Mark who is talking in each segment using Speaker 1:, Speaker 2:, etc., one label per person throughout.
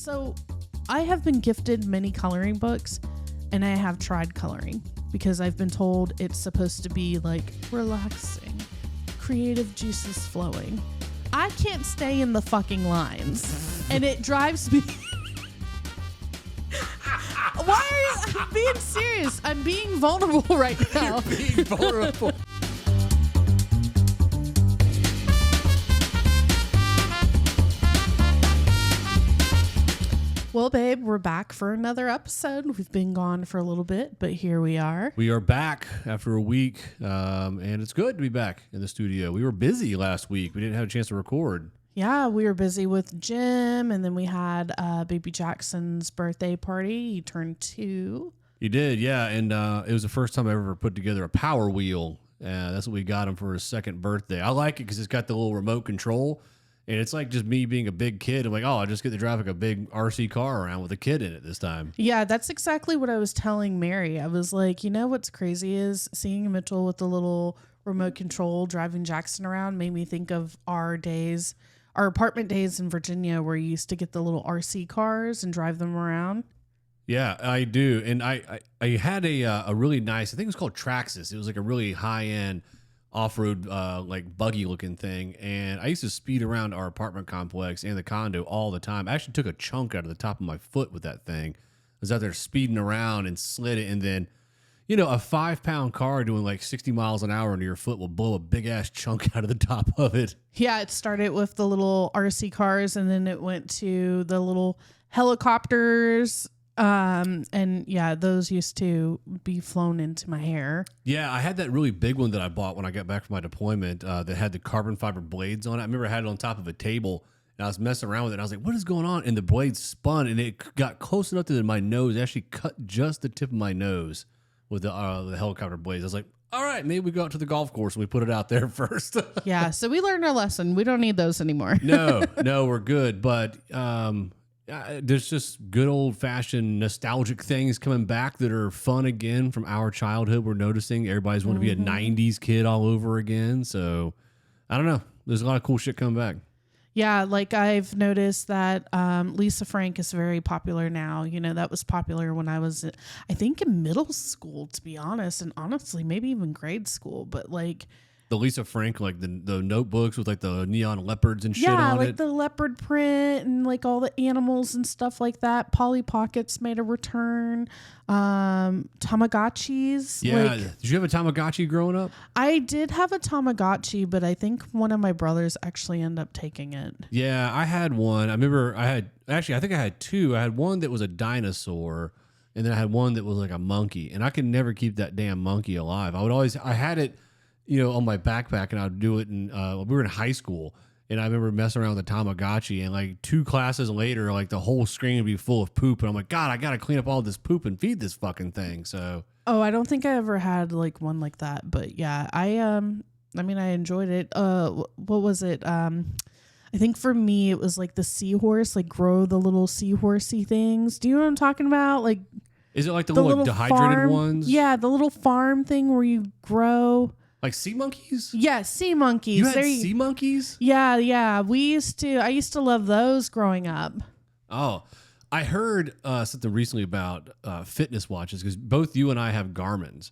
Speaker 1: So I have been gifted many coloring books, and I have tried coloring because I've been told it's supposed to be like relaxing, creative juices flowing. I can't stay in the fucking lines, and it drives me. Why are you? I'm being serious. I'm being vulnerable right now.
Speaker 2: You're being vulnerable.
Speaker 1: Well, babe, we're back for another episode. We've been gone for a little bit, but here we are.
Speaker 2: We are back after a week, and it's good to be back in the studio. We were busy last week. We didn't have a chance to record.
Speaker 1: Yeah, we were busy with Jim, and then we had baby Jackson's birthday party. He turned 2.
Speaker 2: You did, yeah, and it was the first time I ever put together a Power Wheel. That's what we got him for his second birthday. I like it because it's got the little remote control. And it's like just me being a big kid. I'm like, oh, I just get to drive like a big RC car around with a kid in it this time.
Speaker 1: Yeah, that's exactly what I was telling Mary. I was like, you know what's crazy is seeing Mitchell with the little remote control driving Jackson around made me think of our apartment days in Virginia where you used to get the little RC cars and drive them around.
Speaker 2: Yeah, I do. And I had a really nice, I think it was called Traxxas. It was like a really high-end off-road like buggy looking thing, and I used to speed around our apartment complex and the condo all the time. I actually took a chunk out of the top of my foot with that thing. I was out there speeding around and slid it, and then a 5-pound car doing like 60 miles an hour into your foot will blow a big ass chunk out of the top of it.
Speaker 1: Yeah, it started with the little RC cars, and then it went to the little helicopters. And yeah, those used to be flown into my hair.
Speaker 2: Yeah, I had that really big one that I bought when I got back from my deployment that had the carbon fiber blades on it. I remember I had it on top of a table, and I was messing around with it. And I was like, what is going on? And the blades spun, and it got close enough to my nose. It actually cut just the tip of my nose with the helicopter blades. I was like, all right, maybe we go out to the golf course and we put it out there first.
Speaker 1: Yeah, so we learned our lesson. We don't need those anymore.
Speaker 2: No, we're good. But there's just good old-fashioned nostalgic things coming back that are fun again from our childhood. We're noticing everybody's want to be a 90s kid all over again. So, I don't know. There's a lot of cool shit coming back.
Speaker 1: Yeah, like I've noticed that Lisa Frank is very popular now. That was popular when I was, I think, in middle school, to be honest. And honestly, maybe even grade school. But like...
Speaker 2: The Lisa Frank, like the notebooks with like the neon leopards and shit on it.
Speaker 1: Yeah, like the leopard print and like all the animals and stuff like that. Polly Pockets made a return. Tamagotchis.
Speaker 2: Yeah. Did you have a Tamagotchi growing up?
Speaker 1: I did have a Tamagotchi, but I think one of my brothers actually ended up taking it.
Speaker 2: Yeah, I had one. I remember I think I had 2. I had one that was a dinosaur, and then I had one that was like a monkey. And I could never keep that damn monkey alive. I had it, on my backpack, and I'd do it. And we were in high school, and I remember messing around with the Tamagotchi, and like 2 classes later, like the whole screen would be full of poop, and I'm like, God, I gotta clean up all this poop and feed this fucking thing. So,
Speaker 1: I don't think I ever had like one like that, but yeah, I enjoyed it. What was it? I think for me, it was like the seahorse, like grow the little seahorsey things. Do you know what I'm talking about? Like,
Speaker 2: is it like the little dehydrated
Speaker 1: farm
Speaker 2: ones?
Speaker 1: Yeah, the little farm thing where you grow.
Speaker 2: Like sea monkeys?
Speaker 1: Yeah, sea monkeys.
Speaker 2: You had sea monkeys?
Speaker 1: Yeah. I used to love those growing up.
Speaker 2: Oh, I heard something recently about fitness watches, because both you and I have Garmin's.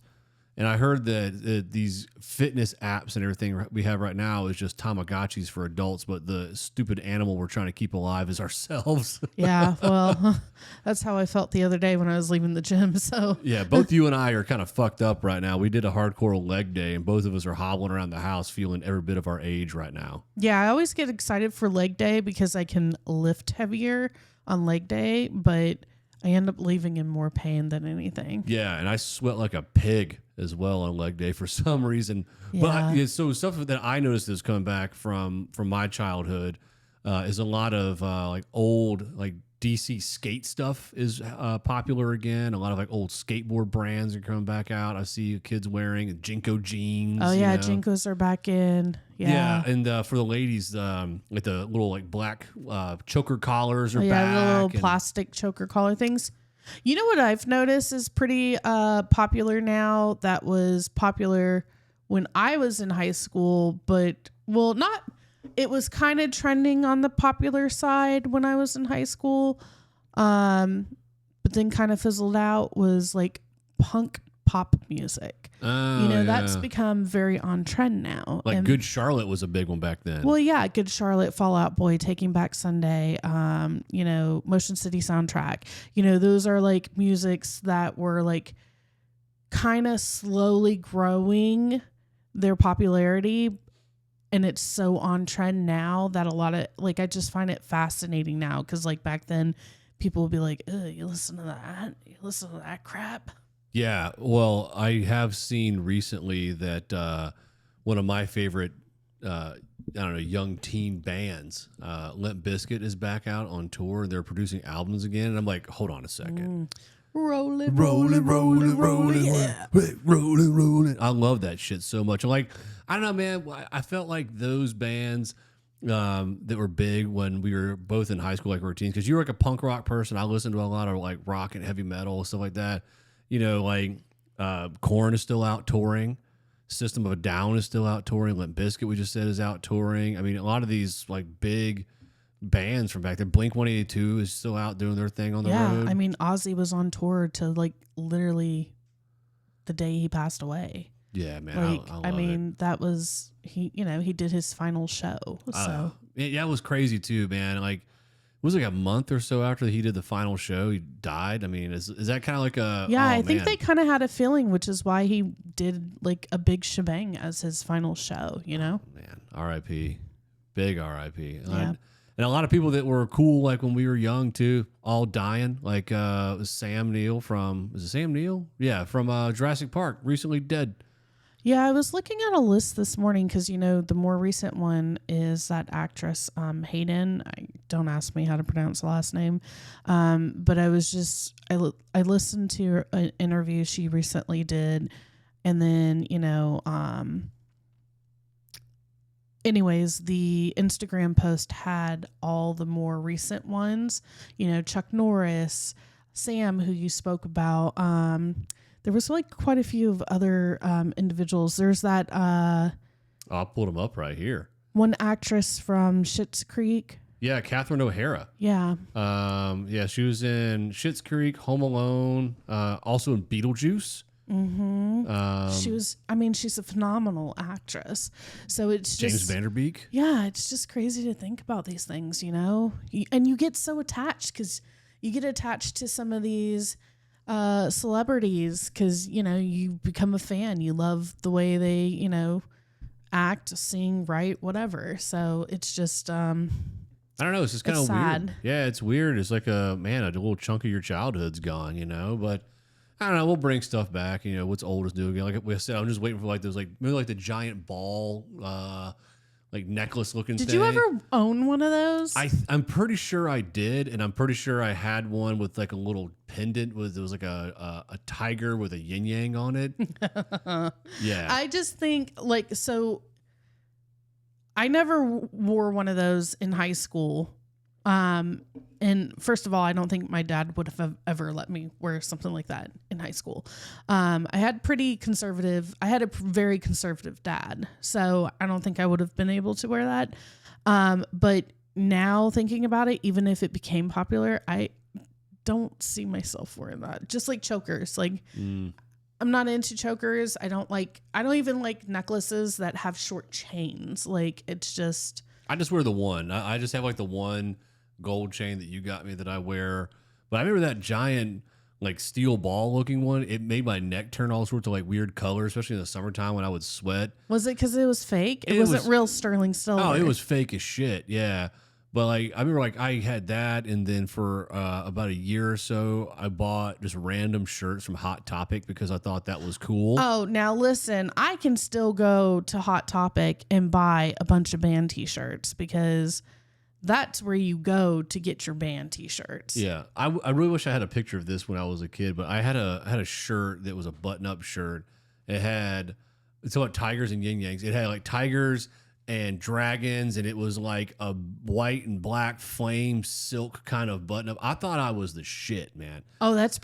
Speaker 2: And I heard that these fitness apps and everything we have right now is just Tamagotchis for adults, but the stupid animal we're trying to keep alive is ourselves.
Speaker 1: Yeah, well, that's how I felt the other day when I was leaving the gym. So
Speaker 2: yeah, both you and I are kind of fucked up right now. We did a hardcore leg day, and both of us are hobbling around the house feeling every bit of our age right now.
Speaker 1: Yeah, I always get excited for leg day because I can lift heavier on leg day, but I end up leaving in more pain than anything.
Speaker 2: Yeah, and I sweat like a pig as well on leg day for some reason.
Speaker 1: Yeah.
Speaker 2: But so stuff that I noticed is coming back from my childhood is a lot of like old like DC skate stuff is popular again. A lot of like old skateboard brands are coming back out. I see kids wearing Jinko jeans.
Speaker 1: Oh yeah, Jinkos are back in. Yeah,
Speaker 2: and for the ladies, like the little like black choker collars are back.
Speaker 1: Yeah, the little plastic choker collar things. You know what I've noticed is pretty popular now that was popular when I was in high school, but it was kind of trending on the popular side when I was in high school. But then kind of fizzled out was like punk pop music. That's become very on trend now.
Speaker 2: Like Good Charlotte was a big one back then.
Speaker 1: Well, yeah, Good Charlotte, Fall Out Boy, Taking Back Sunday, Motion City Soundtrack. Those are like musics that were like kind of slowly growing their popularity. And it's so on trend now that a lot of like, I just find it fascinating now. Cause like back then people would be like, you listen to that? You listen to that crap?
Speaker 2: Yeah. Well, I have seen recently that one of my favorite, young teen bands, Limp Bizkit is back out on tour. They're producing albums again. And I'm like, hold on a second.
Speaker 1: Rolling.
Speaker 2: Yeah. Rolling. I love that shit so much. I'm like, I don't know, man. I felt like those bands that were big when we were both in high school, like we were teens, because you were like a punk rock person. I listened to a lot of like rock and heavy metal, stuff like that. Korn is still out touring. System of a Down is still out touring. Limp Bizkit, we just said, is out touring. I mean, a lot of these like big bands from back there. Blink-182 is still out doing their thing on the road.
Speaker 1: Yeah, I mean, Ozzy was on tour to like literally the day he passed away.
Speaker 2: Yeah, man.
Speaker 1: Like,
Speaker 2: I love it.
Speaker 1: that was he did his final show. So
Speaker 2: it was crazy too, man. Like, it was like a month or so after he did the final show, he died. I mean, is that kind of like a
Speaker 1: I think they kind of had a feeling, which is why he did like a big shebang as his final show.
Speaker 2: Man, R.I.P. Big R.I.P.
Speaker 1: Yeah.
Speaker 2: And a lot of people that were cool, like when we were young too, all dying. Like Sam Neill from Jurassic Park, recently dead.
Speaker 1: Yeah, I was looking at a list this morning because, the more recent one is that actress, Hayden. Don't ask me how to pronounce the last name. But I listened to an interview she recently did. And then, anyways, the Instagram post had all the more recent ones, Chuck Norris, Sam, who you spoke about, there was like quite a few of other individuals. There's that. I
Speaker 2: pulled them up right here.
Speaker 1: One actress from Schitt's Creek.
Speaker 2: Yeah, Catherine O'Hara.
Speaker 1: Yeah.
Speaker 2: She was in Schitt's Creek, Home Alone, also in Beetlejuice.
Speaker 1: Mm-hmm. She's a phenomenal actress. So it's
Speaker 2: James
Speaker 1: just
Speaker 2: Van Der Beek.
Speaker 1: Yeah, it's just crazy to think about these things, and you get so attached because you get attached to some of these celebrities because you become a fan. You love the way they act, sing, write, whatever. So it's just
Speaker 2: I don't know, it's just kind of weird. Yeah, it's weird. It's like a little chunk of your childhood's gone, but I don't know, we'll bring stuff back. What's old is new again. Like we said, I'm just waiting for like those, like maybe like the giant ball like necklace looking thing.
Speaker 1: Did you ever own one of those?
Speaker 2: I'm pretty sure I did, and I'm pretty sure I had one with like a little pendant there was like a tiger with a yin yang on it. Yeah.
Speaker 1: I just think so I never wore one of those in high school. And first of all, I don't think my dad would have ever let me wear something like that in high school. I had a very conservative dad, so I don't think I would have been able to wear that. But now thinking about it, even if it became popular, I don't see myself wearing that. Just like chokers, I'm not into chokers. I don't even like necklaces that have short chains. Like it's just,
Speaker 2: I just wear the one. I just have like the one gold chain that you got me that I wear. But I remember that giant like steel ball looking one. It made my neck turn all sorts of like weird colors, especially in the summertime when I would sweat.
Speaker 1: Was it because it was fake? It wasn't real sterling silver.
Speaker 2: Oh, it was fake as shit. Yeah. But like I remember like I had that, and then for about a year or so I bought just random shirts from Hot Topic because I thought that was cool.
Speaker 1: Oh, now listen, I can still go to Hot Topic and buy a bunch of band t-shirts because that's where you go to get your band t-shirts.
Speaker 2: Yeah. I really wish I had a picture of this when I was a kid, but I had a shirt that was a button-up shirt. It's about tigers and yin-yangs. It had like tigers and dragons, and it was like a white and black flame silk kind of button up. I thought I was the shit, man.
Speaker 1: Oh, that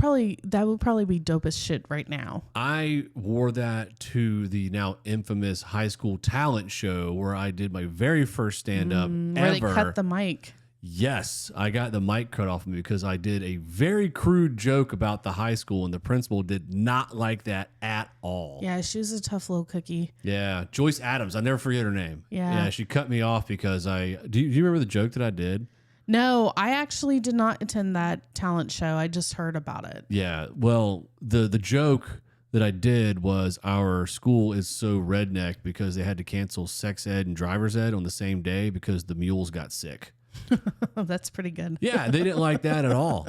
Speaker 1: would probably be dope as shit right now.
Speaker 2: I wore that to the now infamous high school talent show where I did my very first stand up ever.
Speaker 1: Where they cut the mic.
Speaker 2: Yes, I got the mic cut off of me because I did a very crude joke about the high school, and the principal did not like that at all.
Speaker 1: Yeah, she was a tough little cookie.
Speaker 2: Yeah, Joyce Adams. I never forget her name.
Speaker 1: Yeah.
Speaker 2: She cut me off because do you remember the joke that I did?
Speaker 1: No, I actually did not attend that talent show. I just heard about it.
Speaker 2: Yeah, well, the joke that I did was our school is so redneck because they had to cancel sex ed and driver's ed on the same day because the mules got sick.
Speaker 1: That's pretty good.
Speaker 2: Yeah, they didn't like that at all.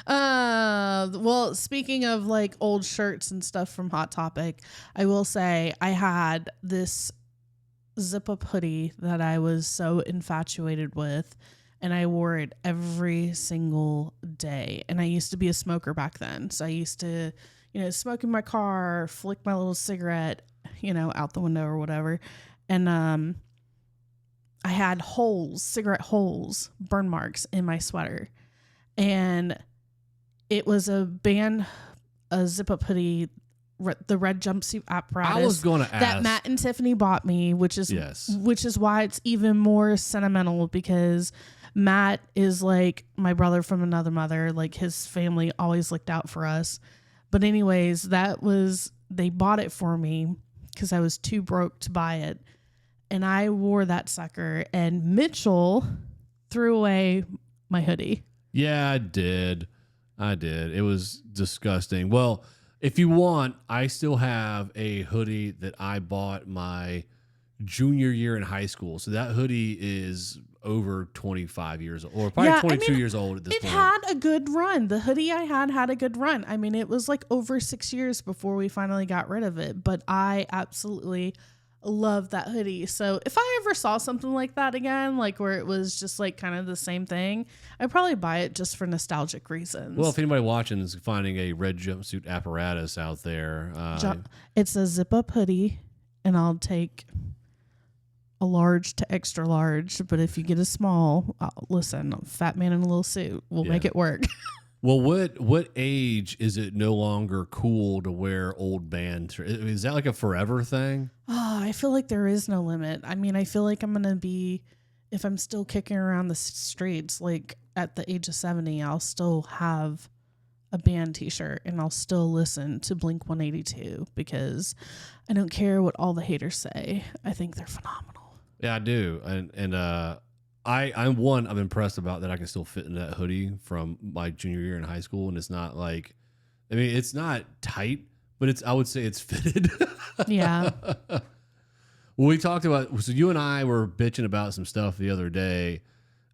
Speaker 1: Well, speaking of like old shirts and stuff from Hot Topic, I will say I had this zip-up hoodie that I was so infatuated with, and I wore it every single day. And I used to be a smoker back then, so I used to, smoke in my car, flick my little cigarette, out the window or whatever, and I had cigarette holes, burn marks in my sweater. And it was a zip-up hoodie, the red jumpsuit apparatus.
Speaker 2: I was going to ask.
Speaker 1: That Matt and Tiffany bought me, which is why it's even more sentimental, because Matt is like my brother from another mother. Like, his family always looked out for us. But anyways, they bought it for me because I was too broke to buy it. And I wore that sucker, and Mitchell threw away my hoodie.
Speaker 2: Yeah, I did. It was disgusting. Well, if you want, I still have a hoodie that I bought my junior year in high school. So that hoodie is over 25 years old, or probably 22 years old at this point.
Speaker 1: It had a good run. The hoodie I had a good run. I mean, it was like over 6 years before we finally got rid of it, but I absolutely love that hoodie. So if I ever saw something like that again, like where it was just like kind of the same thing, I'd probably buy it just for nostalgic reasons.
Speaker 2: Well, if anybody watching is finding a red jumpsuit apparatus out there,
Speaker 1: it's a zip-up hoodie, and I'll take a large to extra large. But if you get a small, listen, fat man in a little suit, we'll make it work.
Speaker 2: Well, what age is it no longer cool to wear old band? Is that like a forever thing?
Speaker 1: Oh, I feel like there is no limit. I mean, I feel like I'm going to be, if I'm still kicking around the streets, like at the age of 70, I'll still have a band t-shirt, and I'll still listen to Blink 182 because I don't care what all the haters say. I think they're phenomenal.
Speaker 2: Yeah, I do. And I'm impressed about that I can still fit in that hoodie from my junior year in high school. And it's not like, I mean, it's not tight, but I would say it's fitted.
Speaker 1: Yeah.
Speaker 2: Well, we talked about, so you and I were bitching about some stuff the other day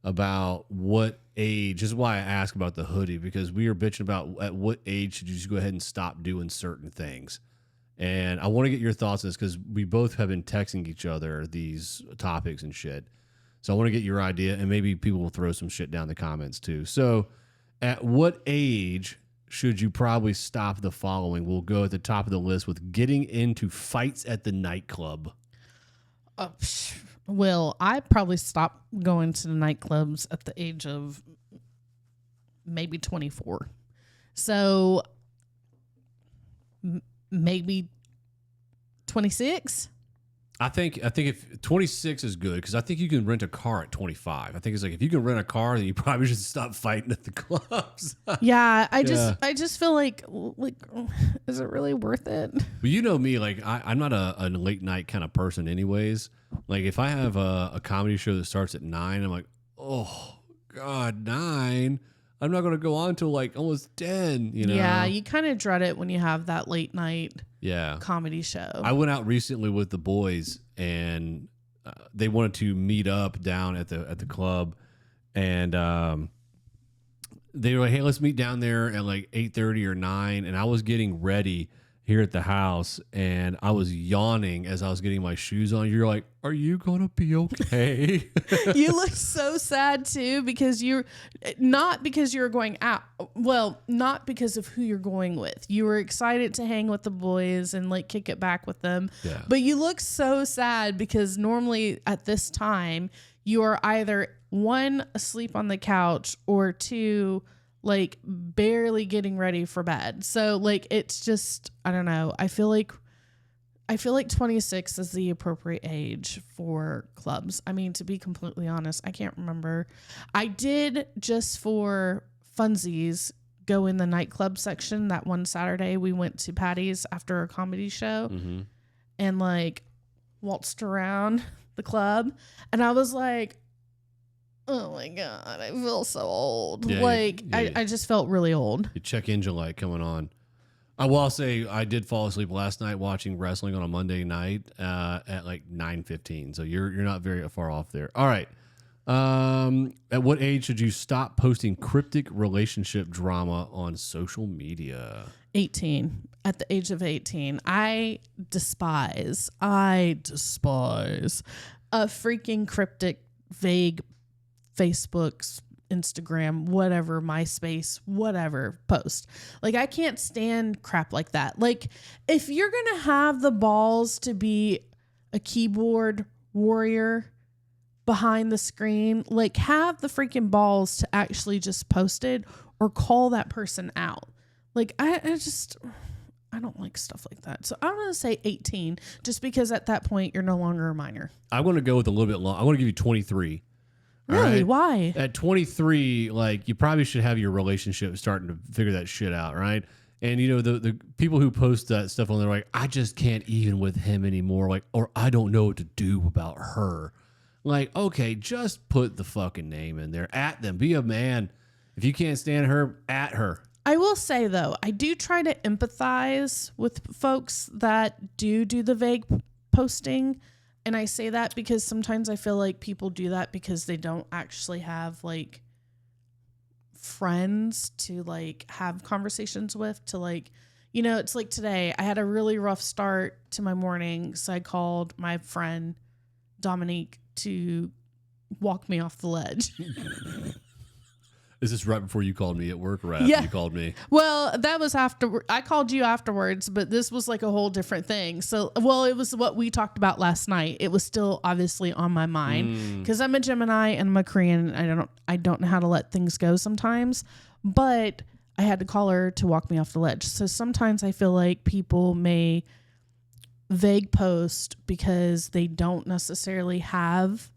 Speaker 2: about what age. This is why I asked about the hoodie, because we were bitching about at what age should you just go ahead and stop doing certain things. And I want to get your thoughts on this because we both have been texting each other these topics and shit. So I want to get your idea, and maybe people will throw some shit down in the comments too. So at what age should you probably stop the following? We'll go at the top of the list with getting into fights at the nightclub.
Speaker 1: Well, I probably stopped going to the nightclubs at the age of maybe 24. So maybe 26.
Speaker 2: I think if 26 is good, because I think you can rent a car at 25. I think it's like if you can rent a car, then you probably should stop fighting at the clubs.
Speaker 1: Yeah, I just feel like is it really worth it?
Speaker 2: Well, you know me, like I'm not a late night kind of person, anyways. Like if I have a comedy show that starts at 9, I'm like, oh God, 9. I'm not going to go on until like almost 10. You know?
Speaker 1: Yeah, you kind of dread it when you have that late night.
Speaker 2: Yeah,
Speaker 1: comedy show.
Speaker 2: I went out recently with the boys, and they wanted to meet up down at the club, and they were like, "Hey, let's meet down there at like 8:30 or 9." And I was getting ready here at the house, and I was yawning as I was getting my shoes on. You're like, "Are you gonna be okay?"
Speaker 1: You look so sad too, because not because you're going out. Well, not because of who you're going with. You were excited to hang with the boys and like kick it back with them.
Speaker 2: Yeah.
Speaker 1: But you look so sad because normally at this time you are either 1, asleep on the couch, or 2, like barely getting ready for bed. So like it's just, I don't know. I feel like I feel like 26 is the appropriate age for clubs. I mean, to be completely honest, I can't remember. I did, just for funsies, go in the nightclub section that one Saturday. We went to Patty's after a comedy show and like waltzed around the club. And I was like, oh my God, I feel so old.
Speaker 2: Yeah,
Speaker 1: I just felt really old.
Speaker 2: The check engine light coming on. I'll say I did fall asleep last night watching wrestling on a Monday night at like 9:15. So you're not very far off there. All right. At what age should you stop posting cryptic relationship drama on social media?
Speaker 1: 18. At the age of 18. I despise a freaking cryptic, vague Facebook's, Instagram, whatever, MySpace, whatever post. Like, I can't stand crap like that. Like, if you're going to have the balls to be a keyboard warrior behind the screen, like, have the freaking balls to actually just post it or call that person out. Like, I don't like stuff like that. So I'm going to say 18, just because at that point you're no longer a minor.
Speaker 2: I'm going to go with a little bit long. I want to give you 23.
Speaker 1: Really?
Speaker 2: Right?
Speaker 1: Why?
Speaker 2: At 23, like, you probably should have your relationship starting to figure that shit out, right? And, you know, the people who post that stuff on there, like, I just can't even with him anymore, like, or I don't know what to do about her. Like, okay, just put the fucking name in there. At them. Be a man. If you can't stand her, at her.
Speaker 1: I will say, though, I do try to empathize with folks that do the vague posting. And I say that because sometimes I feel like people do that because they don't actually have, like, friends to, like, have conversations with, to, like, you know, it's like today I had a really rough start to my morning. So I called my friend Dominique to walk me off the ledge.
Speaker 2: Is this right before you called me at work or after you called me?
Speaker 1: Well, that was after. I called you afterwards, but this was like a whole different thing. So, well, it was what we talked about last night. It was still obviously on my mind because I'm a Gemini and I'm a Korean. And I don't know how to let things go sometimes, but I had to call her to walk me off the ledge. So sometimes I feel like people may vague post because they don't necessarily have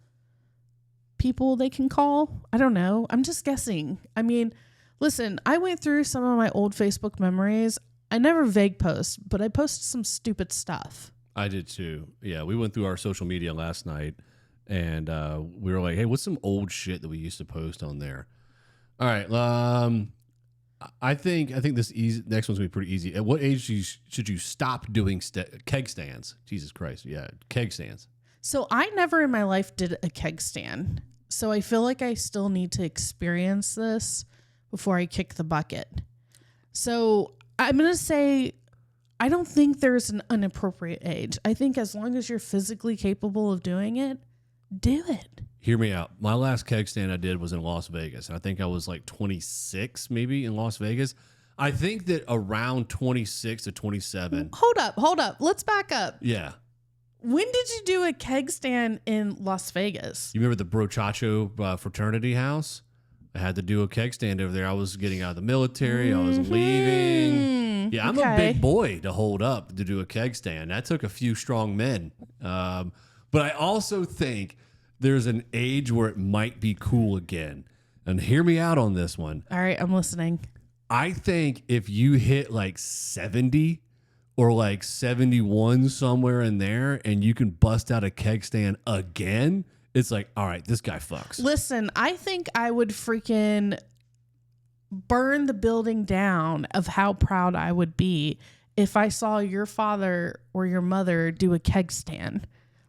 Speaker 1: people they can call. I don't know. I'm just guessing. I mean, listen, I went through some of my old Facebook memories. I never vague post, but I posted some stupid stuff.
Speaker 2: I did too. Yeah, we went through our social media last night and we were like, hey, what's some old shit that we used to post on there? All right. I think this next one's gonna be pretty easy. At what age should you stop doing keg stands? Jesus Christ. Yeah. Keg stands.
Speaker 1: So I never in my life did a keg stand. So I feel like I still need to experience this before I kick the bucket. So I'm going to say I don't think there's an inappropriate age. I think as long as you're physically capable of doing it, do it.
Speaker 2: Hear me out. My last keg stand I did was in Las Vegas. I think I was like 26 maybe in Las Vegas. I think that around 26 to 27.
Speaker 1: Hold up. Let's back up.
Speaker 2: Yeah.
Speaker 1: When did you do a keg stand in Las Vegas?
Speaker 2: You remember the Brochacho fraternity house? I had to do a keg stand over there. I was getting out of the military. I was leaving. Yeah, I'm a big boy to hold up to do a keg stand. That took a few strong men. But I also think there's an age where it might be cool again. And hear me out on this one.
Speaker 1: All right, I'm listening.
Speaker 2: I think if you hit like 70 or like 71 somewhere in there and you can bust out a keg stand again, it's like, all right, this guy fucks.
Speaker 1: Listen, I think I would freaking burn the building down of how proud I would be if I saw your father or your mother do a keg stand.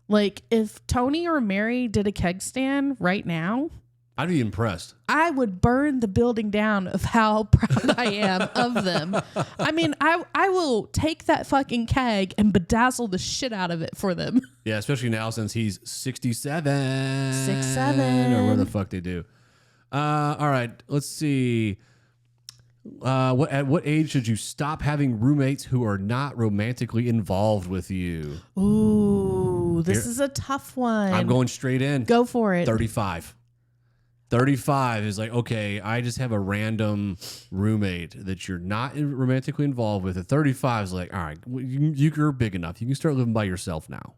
Speaker 1: Like, if Tony or Mary did a keg stand right now,
Speaker 2: I'd be impressed.
Speaker 1: I would burn the building down of how proud I am of them. I mean, I will take that fucking keg and bedazzle the shit out of it for them.
Speaker 2: Yeah, especially now since he's 67.
Speaker 1: 67.
Speaker 2: Or where the fuck they do. All right, let's see. At what age should you stop having roommates who are not romantically involved with you?
Speaker 1: Ooh, this is a tough one.
Speaker 2: I'm going straight in.
Speaker 1: Go for it.
Speaker 2: 35. 35 is like, okay, I just have a random roommate that you're not romantically involved with. At 35 is like, all right, you're big enough. You can start living by yourself now.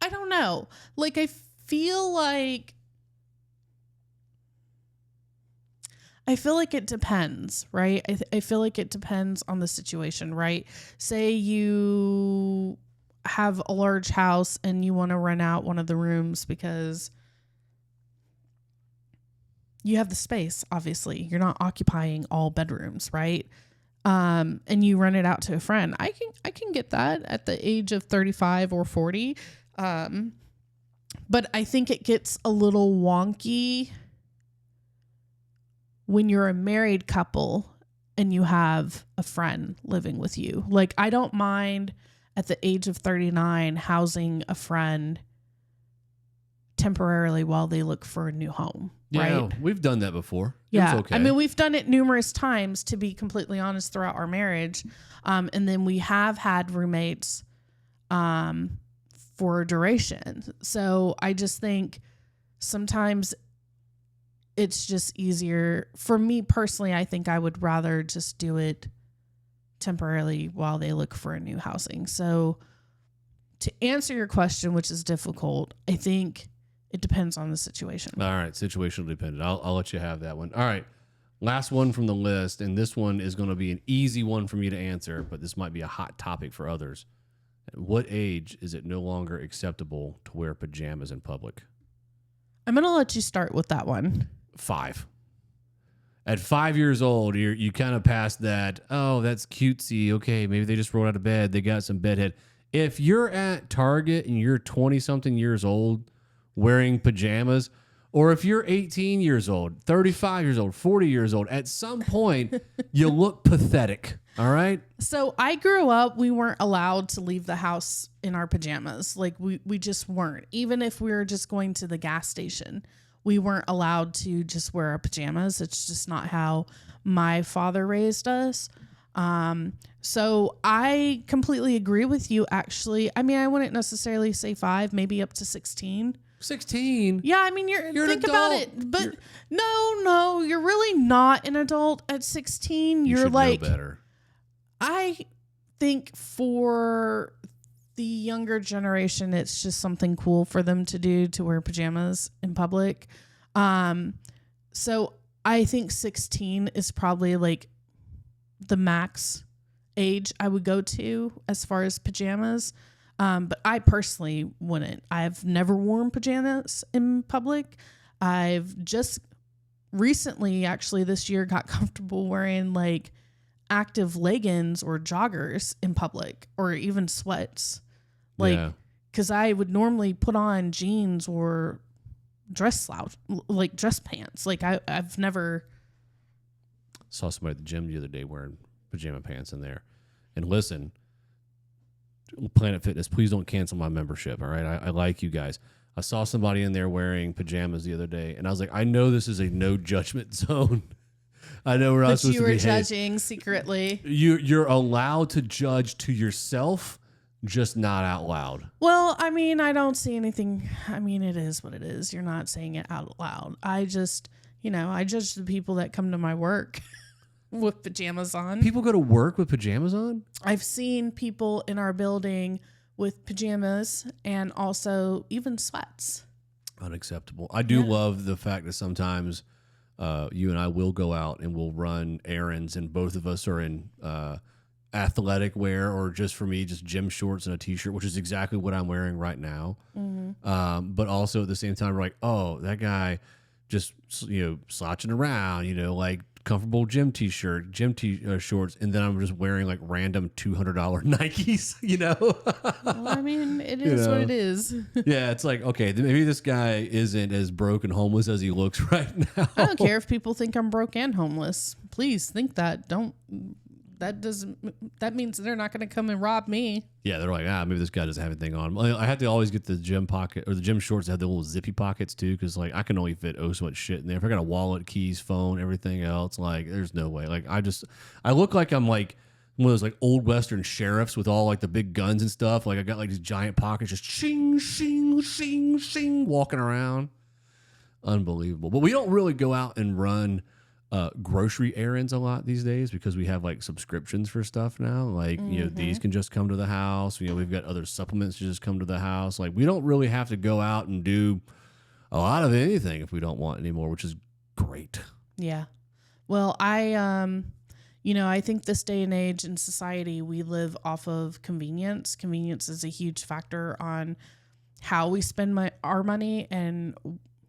Speaker 1: I don't know. Like, I feel like it depends, right? I feel like it depends on the situation, right? Say you have a large house and you want to rent out one of the rooms because you have the space, obviously. You're not occupying all bedrooms, right? And you rent it out to a friend. I can get that at the age of 35 or 40. But I think it gets a little wonky when you're a married couple and you have a friend living with you. Like, I don't mind at the age of 39 housing a friend temporarily while they look for a new home.
Speaker 2: Yeah,
Speaker 1: right?
Speaker 2: We've done that before.
Speaker 1: Yeah.
Speaker 2: It's okay.
Speaker 1: I mean, we've done it numerous times, to be completely honest, throughout our marriage. And then we have had roommates for a duration. So I just think sometimes it's just easier for me personally. I think I would rather just do it temporarily while they look for a new housing. So to answer your question, which is difficult, I think it depends on the situation.
Speaker 2: All right. Situational dependent. I'll let you have that one. All right. Last one from the list. And this one is going to be an easy one for me to answer, but this might be a hot topic for others. At what age is it no longer acceptable to wear pajamas in public?
Speaker 1: I'm going to let you start with that one.
Speaker 2: 5. At 5 years old, you kind of past that, oh, that's cutesy. Okay, maybe they just rolled out of bed. They got some bedhead. If you're at Target and you're 20-something years old wearing pajamas, or if you're 18 years old, 35 years old, 40 years old, at some point, you look pathetic, all right?
Speaker 1: So I grew up, we weren't allowed to leave the house in our pajamas. Like, we just weren't. Even if we were just going to the gas station, we weren't allowed to just wear our pajamas. It's just not how my father raised us. So I completely agree with you, actually. I mean, I wouldn't necessarily say 5, maybe up to 16.
Speaker 2: 16?
Speaker 1: Yeah, I mean, you're think about it. But no, you're really not an adult at 16.
Speaker 2: You
Speaker 1: you're
Speaker 2: should
Speaker 1: like,
Speaker 2: know better.
Speaker 1: I think for the younger generation, it's just something cool for them to do, to wear pajamas in public. So I think 16 is probably like the max age I would go to as far as pajamas. But I personally wouldn't. I've never worn pajamas in public. I've just recently, actually this year, got comfortable wearing like active leggings or joggers in public, or even sweats. Like, because I would normally put on jeans or dress pants. Like, I've never
Speaker 2: Saw somebody at the gym the other day wearing pajama pants in there. And listen, Planet Fitness, please don't cancel my membership. All right. I like you guys. I saw somebody in there wearing pajamas the other day, and I was like, I know this is a no judgment zone. I know we're not supposed to be.
Speaker 1: But you were judging secretly.
Speaker 2: You're allowed to judge to yourself, just not out loud.
Speaker 1: Well, I mean, I don't see anything. I mean, it is what it is. You're not saying it out loud. I just, I judge the people that come to my work with pajamas on.
Speaker 2: People go to work with pajamas on?
Speaker 1: I've seen people in our building with pajamas and also even sweats.
Speaker 2: Unacceptable. I do love the fact that sometimes you and I will go out and we'll run errands, and both of us are in athletic wear, or just for me, just gym shorts and a t-shirt, which is exactly what I'm wearing right now. Mm-hmm. But also at the same time, we're like, oh, that guy just, slouching around, like comfortable gym t-shirt, shorts, and then I'm just wearing like random $200 Nikes,
Speaker 1: Well, I mean, it is what it is.
Speaker 2: Yeah, it's like, okay, maybe this guy isn't as broke and homeless as he looks right now.
Speaker 1: I don't care if people think I'm broke and homeless. Please think that. That means they're not going to come and rob me.
Speaker 2: Yeah, they're like, maybe this guy doesn't have anything on. I have to always get the gym pocket, or the gym shorts that have the little zippy pockets too, because like I can only fit so much shit in there. If I got a wallet, keys, phone, everything else, like there's no way. Like I look like I'm like one of those like old Western sheriffs with all like the big guns and stuff. Like I got like these giant pockets, just shing, shing, shing, shing, walking around. Unbelievable. But we don't really go out and run grocery errands a lot these days because we have like subscriptions for stuff now. Like, you know, these can just come to the house. You know, we've got other supplements to just come to the house. Like, we don't really have to go out and do a lot of anything if we don't want anymore, which is great.
Speaker 1: Yeah. Well, I think this day and age in society, we live off of convenience. Convenience is a huge factor on how we spend our money and,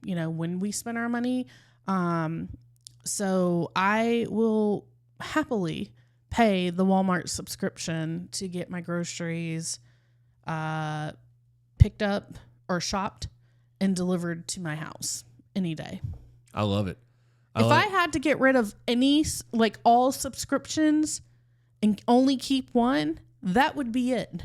Speaker 1: you know, when we spend our money. So I will happily pay the Walmart subscription to get my groceries picked up or shopped and delivered to my house any day.
Speaker 2: I love it.
Speaker 1: If I had to get rid of all subscriptions and only keep one, that would be it.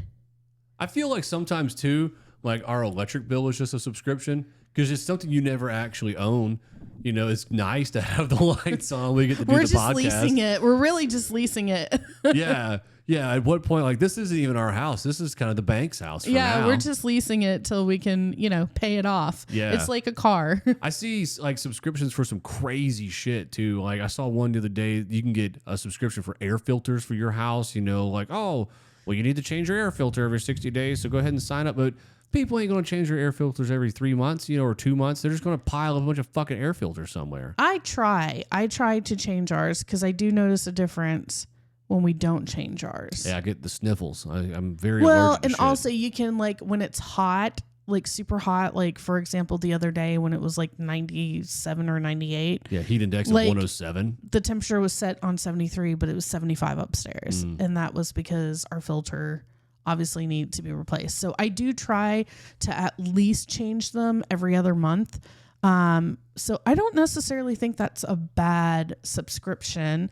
Speaker 2: I feel like sometimes too, like our electric bill is just a subscription because it's something you never actually own. You know, it's nice to have the lights on. We get to do the podcast.
Speaker 1: We're just leasing it. We're really just leasing it.
Speaker 2: Yeah. Yeah. At what point, like, this isn't even our house. This is kind of the bank's house for now.
Speaker 1: We're just leasing it till we can, you know, pay it off.
Speaker 2: Yeah.
Speaker 1: It's like a car.
Speaker 2: I see, like, subscriptions for some crazy shit, too. Like, I saw one the other day. You can get a subscription for air filters for your house. You know, like, oh, well, you need to change your air filter every 60 days, so go ahead and sign up. But people ain't going to change their air filters every 3 months, you know, or 2 months. They're just going to pile a bunch of fucking air filters somewhere.
Speaker 1: I try to change ours because I do notice a difference when we don't change ours.
Speaker 2: Yeah, I get the sniffles. I'm very allergic to shit.
Speaker 1: Also you can, like, when it's hot, like super hot, like for example, the other day when it was like 97 or 98.
Speaker 2: Yeah, heat index of 107.
Speaker 1: The temperature was set on 73, but it was 75 upstairs. And that was because our filter obviously need to be replaced. So I do try to at least change them every other month. So I don't necessarily think that's a bad subscription.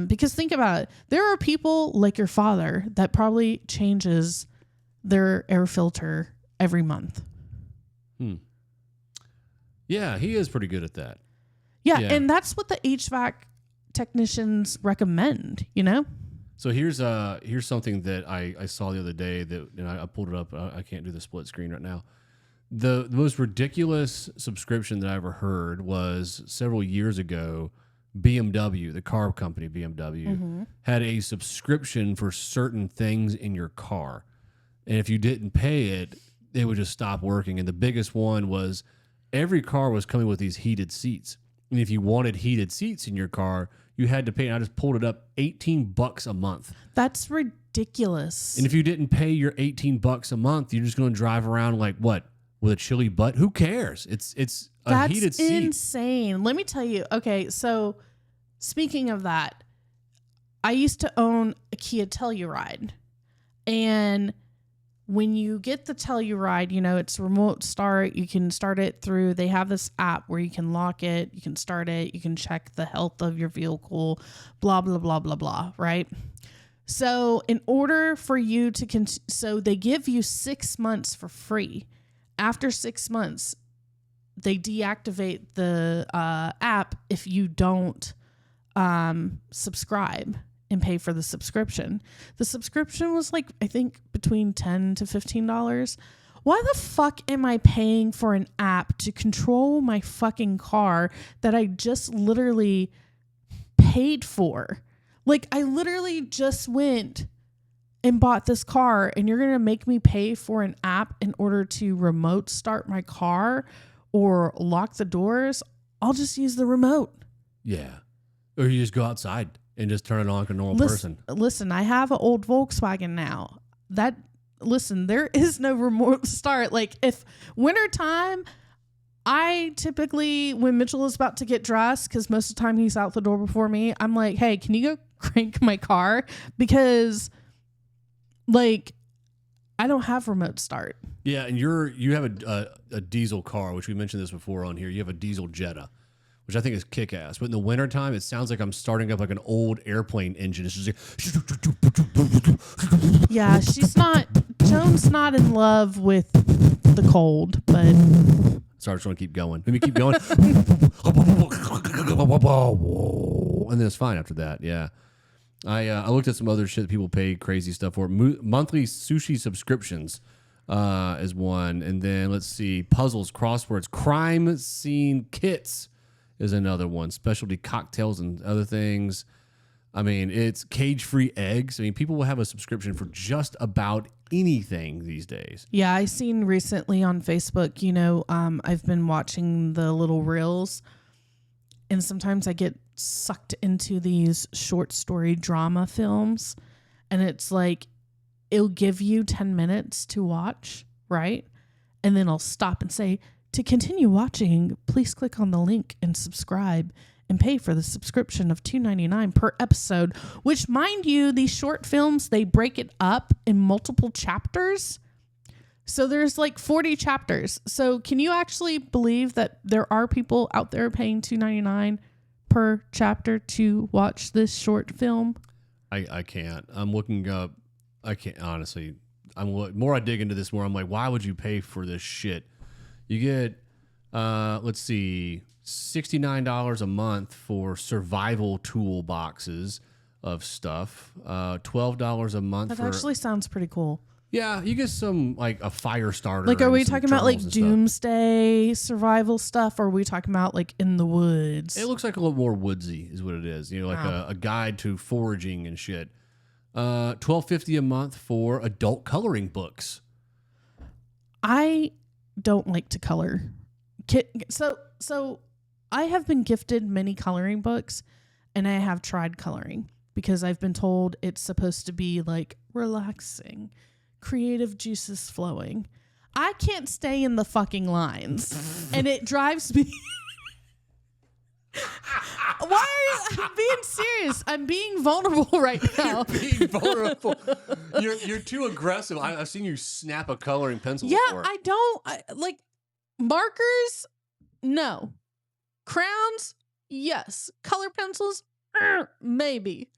Speaker 1: Because think about it. There are people like your father that probably changes their air filter every month.
Speaker 2: Yeah, he is pretty good at that.
Speaker 1: Yeah, and that's what the HVAC technicians recommend, you know?
Speaker 2: So here's something that I saw the other day that, and I pulled it up. I can't do the split screen right now. The most ridiculous subscription that I ever heard was several years ago. BMW, the car company BMW, had a subscription for certain things in your car. And if you didn't pay it, it would just stop working. And the biggest one was every car was coming with these heated seats. And if you wanted heated seats in your car, you had to pay. And I just pulled it up, $18 a month.
Speaker 1: That's ridiculous.
Speaker 2: And if you didn't pay your $18 a month, you're just going to drive around like what? With a chilly butt? Who cares? It's a heated seat.
Speaker 1: That's insane. Let me tell you. Okay, so speaking of that, I used to own a Kia Telluride. And when you get the Telluride, you know, it's remote start. You can start it through, they have this app where you can lock it, you can start it, you can check the health of your vehicle, blah, blah, blah, blah, blah, right? So in order for you to, so they give you 6 months for free. After 6 months, they deactivate the app if you don't subscribe and pay for the subscription. The subscription was like, I think between $10 to $15. Why the fuck am I paying for an app to control my fucking car that I just literally paid for? Like, I literally just went and bought this car, and you're going to make me pay for an app in order to remote start my car or lock the doors? I'll just use the remote.
Speaker 2: Yeah. Or you just go outside and just turn it on like a normal person.
Speaker 1: Listen, I have an old Volkswagen now. There is no remote start. Like, if wintertime, I typically, when Mitchell is about to get dressed, because most of the time he's out the door before me, I'm like, hey, can you go crank my car? Because, like, I don't have remote start.
Speaker 2: Yeah, and you have a diesel car, which we mentioned this before on here. You have a diesel Jetta, which I think is kick-ass. But in the wintertime, it sounds like I'm starting up like an old airplane engine. It's just like...
Speaker 1: Yeah, Joan's not in love with the cold, but...
Speaker 2: Sorry, I just want to keep going. Let me keep going. And then it's fine after that, yeah. I looked at some other shit that people pay crazy stuff for. Monthly sushi subscriptions is one, and then let's see, puzzles, crosswords, crime scene kits is another one. Specialty cocktails and other things. I mean, it's cage-free eggs. I mean, people will have a subscription for just about anything these days.
Speaker 1: Yeah, I seen recently on Facebook, I've been watching the little reels, and sometimes I get sucked into these short story drama films, and it's like, it'll give you 10 minutes to watch, right? And then I'll stop and say, to continue watching, please click on the link and subscribe and pay for the subscription of $2.99 per episode, which, mind you, these short films, they break it up in multiple chapters. So there's like 40 chapters. So can you actually believe that there are people out there paying $2.99 per chapter to watch this short film?
Speaker 2: I can't. I'm looking up. I can't, honestly. More I dig into this, more I'm like, why would you pay for this shit? You get, let's see, $69 a month for survival toolboxes of stuff. $12 a month.
Speaker 1: That
Speaker 2: for,
Speaker 1: actually sounds pretty cool.
Speaker 2: Yeah, you get some, like a fire starter.
Speaker 1: Like, are we talking about like
Speaker 2: stuff.
Speaker 1: doomsday survival stuff, or are we talking about like in the woods?
Speaker 2: It looks like a little more woodsy is what it is. Like a guide to foraging and shit. $12.50 a month for adult coloring books.
Speaker 1: I don't like to color. So I have been gifted many coloring books, and I have tried coloring because I've been told it's supposed to be like relaxing, creative juices flowing. I can't stay in the fucking lines, and it drives me. Why are you? I'm being serious. I'm being vulnerable right now.
Speaker 2: You're being vulnerable. You're too aggressive. I've seen you snap a coloring pencil before.
Speaker 1: I don't like markers. No. Crowns. Yes. Color pencils. Maybe.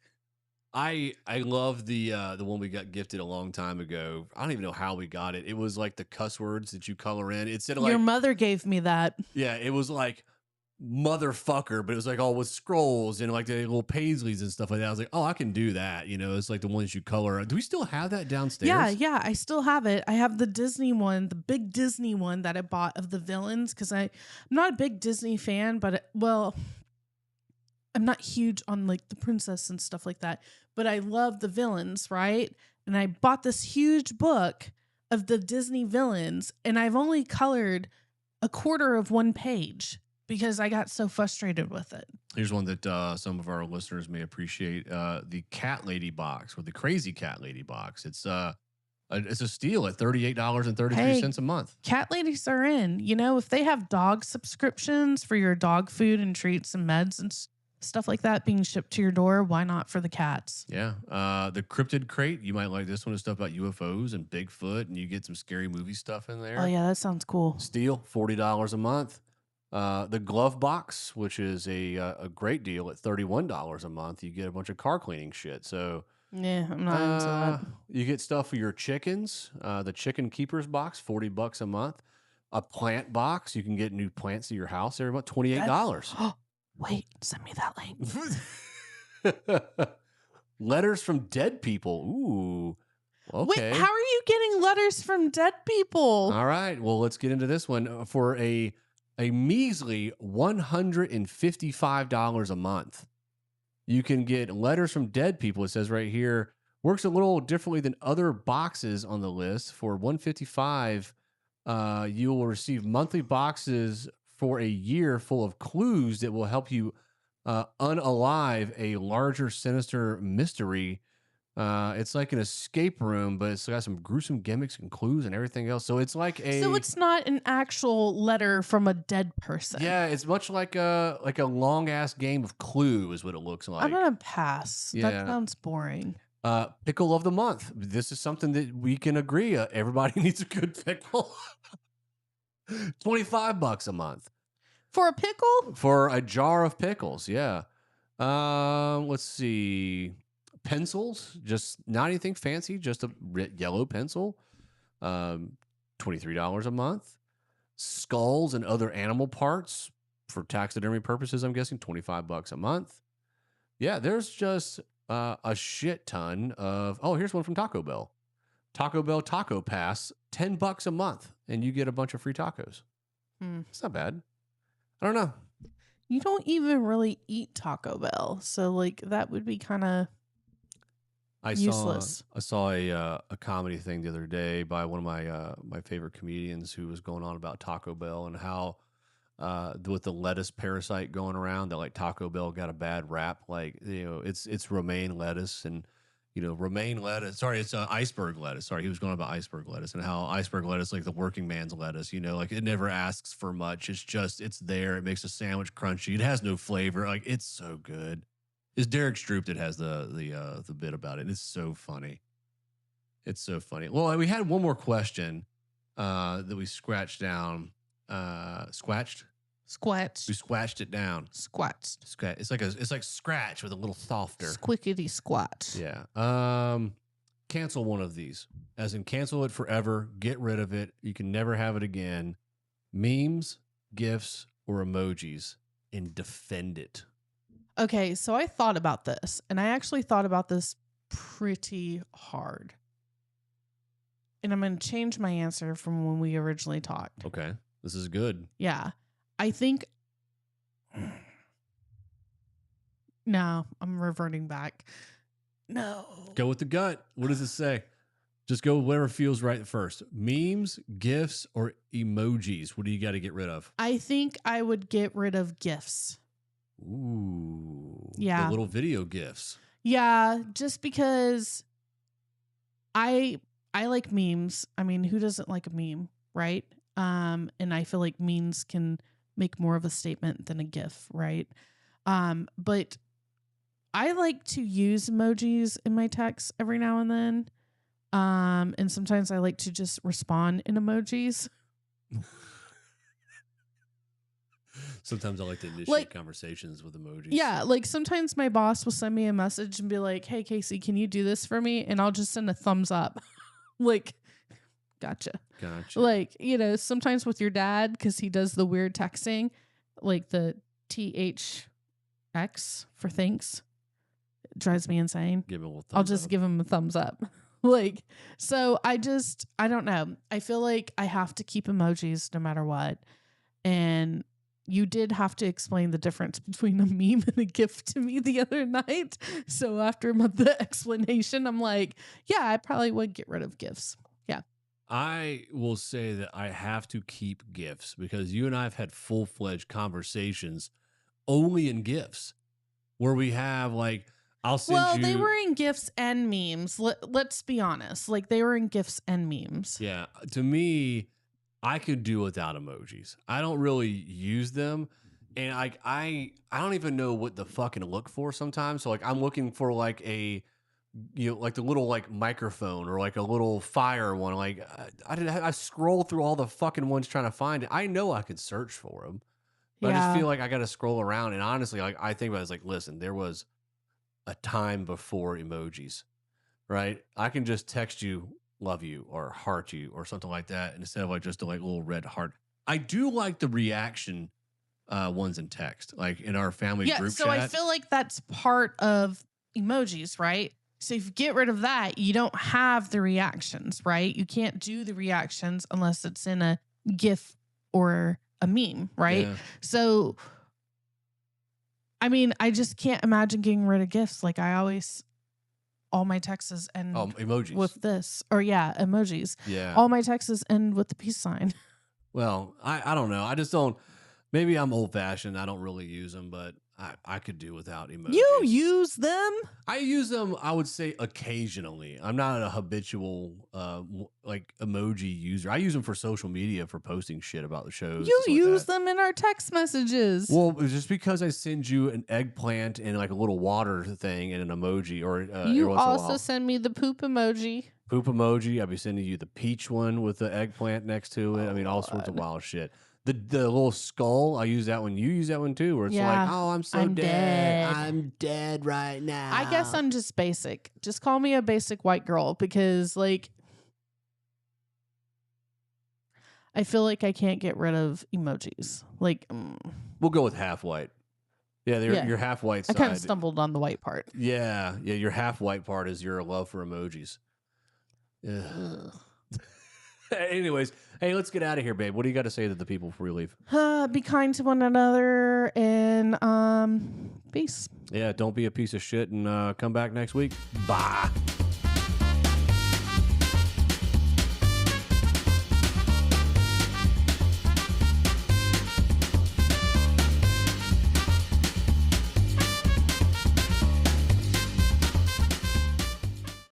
Speaker 2: I love the one we got gifted a long time ago. I don't even know how we got it. It was like the cuss words that you color in. It said like
Speaker 1: your mother gave me that.
Speaker 2: Yeah, it was like motherfucker, but it was like all with scrolls and like the little paisleys and stuff like that. I was like, oh, I can do that. It's like the ones you color. Do we still have that downstairs?
Speaker 1: Yeah, I still have it. I have the Disney one, the big Disney one that I bought of the villains, because I'm not a big Disney fan, but I'm not huge on like the princess and stuff like that, but I love the villains, right? And I bought this huge book of the Disney villains, and I've only colored a quarter of one page because I got so frustrated with it.
Speaker 2: Here's one that some of our listeners may appreciate: the Cat Lady box, or the Crazy Cat Lady box. It's a steal at $38.33 a month.
Speaker 1: Cat ladies are in. If they have dog subscriptions for your dog food and treats and meds and stuff like that being shipped to your door, why not for the cats?
Speaker 2: Yeah. The Cryptid Crate, you might like this one. Is stuff about UFOs and Bigfoot, and you get some scary movie stuff in there.
Speaker 1: Oh yeah, that sounds cool.
Speaker 2: Steal, $40 a month. The Glove Box, which is a great deal at $31 a month. You get a bunch of car cleaning shit. So
Speaker 1: yeah, I'm not into that.
Speaker 2: You get stuff for your chickens. The Chicken Keepers Box, $40 a month. A plant box, you can get new plants to your house every month, $28.
Speaker 1: Wait, send me that link.
Speaker 2: Letters from dead people. Ooh. Okay.
Speaker 1: Wait, how are you getting letters from dead people?
Speaker 2: All right. Well, let's get into this one. For a measly $155 a month, you can get letters from dead people. It says right here, works a little differently than other boxes on the list. For $155, you will receive monthly boxes for a year full of clues that will help you unalive a larger, sinister mystery. It's like an escape room, but it's got some gruesome gimmicks and clues and everything else. So it's like
Speaker 1: So it's not an actual letter from a dead person.
Speaker 2: Yeah, it's much like a long ass game of Clue is what it looks like.
Speaker 1: I'm gonna pass.
Speaker 2: Yeah.
Speaker 1: That sounds boring.
Speaker 2: Pickle of the month. This is something that we can agree. Everybody needs a good pickle. $25 a month
Speaker 1: for a pickle.
Speaker 2: For a jar of pickles. Yeah. Let's see. Pencils, just not anything fancy, just a yellow pencil. $23 a month. Skulls and other animal parts for taxidermy purposes, I'm guessing $25 a month. Yeah, there's just a shit ton of. Oh, here's one from Taco Bell. Taco Bell Taco Pass, $10 a month, and you get a bunch of free tacos. It's not bad. I don't know.
Speaker 1: You don't even really eat Taco Bell, so like that would be kind of useless.
Speaker 2: I saw a comedy thing the other day by one of my favorite comedians who was going on about Taco Bell and how with the lettuce parasite going around that like Taco Bell got a bad rap. Like, you know, it's romaine lettuce and, you know, romaine lettuce. Sorry, it's iceberg lettuce. Sorry, he was going about iceberg lettuce and how iceberg lettuce, like the working man's lettuce, you know, like it never asks for much. It's there. It makes a sandwich crunchy. It has no flavor. Like, it's so good. It's Derek Stroop that has the bit about it. It's so funny. It's so funny. Well, we had one more question that we scratched down. Squatched?
Speaker 1: Squats.
Speaker 2: We squatched it down.
Speaker 1: Squats.
Speaker 2: It's like scratch with a little softer.
Speaker 1: Squickety squats.
Speaker 2: Yeah. Cancel one of these. As in cancel it forever. Get rid of it. You can never have it again. Memes, GIFs, or emojis, and defend it.
Speaker 1: Okay, so I thought about this, and I actually thought about this pretty hard. And I'm going to change my answer from when we originally talked.
Speaker 2: Okay, this is good.
Speaker 1: Yeah, I think... No, I'm reverting back. No.
Speaker 2: Go with the gut. What does it say? Just go with whatever feels right first. Memes, GIFs, or emojis? What do you got to get rid of?
Speaker 1: I think I would get rid of GIFs.
Speaker 2: Ooh.
Speaker 1: Yeah.
Speaker 2: The little video GIFs.
Speaker 1: Yeah, just because I like memes. I mean, who doesn't like a meme, right? And I feel like memes can make more of a statement than a GIF, right? But I like to use emojis in my texts every now and then. And sometimes I like to just respond in emojis.
Speaker 2: Sometimes I like to initiate conversations with emojis.
Speaker 1: Yeah, like sometimes my boss will send me a message and be like, "Hey, Kasey, can you do this for me?" And I'll just send a thumbs up. Like, gotcha. Like, you know, sometimes with your dad, because he does the weird texting, like the THX for thanks. It drives me insane.
Speaker 2: Give him a little thumbs
Speaker 1: I'll just
Speaker 2: up.
Speaker 1: give him a thumbs up. Like, so I don't know. I feel like I have to keep emojis no matter what. And you did have to explain the difference between a meme and a GIF to me the other night. So after the explanation, I'm like, yeah, I probably would get rid of GIFs. Yeah.
Speaker 2: I will say that I have to keep GIFs because you and I have had full-fledged conversations only in GIFs where we have like, I'll send you.
Speaker 1: Well, they were in GIFs and memes. Let's be honest. Like they were in GIFs and memes.
Speaker 2: Yeah. To me, I could do without emojis. I don't really use them. And I don't even know what the fucking look for sometimes. So like I'm looking for like a, you know, like the little like microphone or like a little fire one. Like I scroll through all the fucking ones trying to find it. I know I could search for them, but I just feel like I got to scroll around. And honestly, like I think about it as like, listen, there was a time before emojis, right? I can just text you love you or heart you or something like that instead of like just a like little red heart. I do like the reaction ones in text, like in our family group
Speaker 1: so
Speaker 2: chat.
Speaker 1: I feel like that's part of emojis, right? So if you get rid of that, you don't have the reactions, right? You can't do the reactions unless it's in a GIF or a meme, right?
Speaker 2: Yeah.
Speaker 1: So, I mean, I just can't imagine getting rid of GIFs. Like I always... all my texts end
Speaker 2: emojis
Speaker 1: with this. Or emojis.
Speaker 2: Yeah.
Speaker 1: All my texts end with the peace sign.
Speaker 2: Well, I don't know. I just don't. Maybe I'm old fashioned. I don't really use them, but I could do without emojis.
Speaker 1: You use them?
Speaker 2: I use them, I would say, occasionally. I'm not a habitual like emoji user. I use them for social media for posting shit about the shows.
Speaker 1: You use them in our text messages.
Speaker 2: Well, it's just because I send you an eggplant and like a little water thing and an emoji, or
Speaker 1: you also send me the poop emoji.
Speaker 2: Poop emoji. I'll be sending you the peach one with the eggplant next to it. I mean, all sorts of wild shit. The little skull, I use that one. You use that one too, where it's like, oh, I'm dead. I'm dead right now.
Speaker 1: I guess I'm just basic. Just call me a basic white girl because, like, I feel like I can't get rid of emojis. Like,
Speaker 2: we'll go with half white. Yeah,
Speaker 1: Yeah.
Speaker 2: your half white
Speaker 1: I
Speaker 2: side.
Speaker 1: kind of stumbled on the white part.
Speaker 2: Yeah, your half white part is your love for emojis. Yeah. Anyways, hey, let's get out of here, babe. What do you got to say to the people before we leave?
Speaker 1: Be kind to one another and peace.
Speaker 2: Yeah, don't be a piece of shit and come back next week. Bye.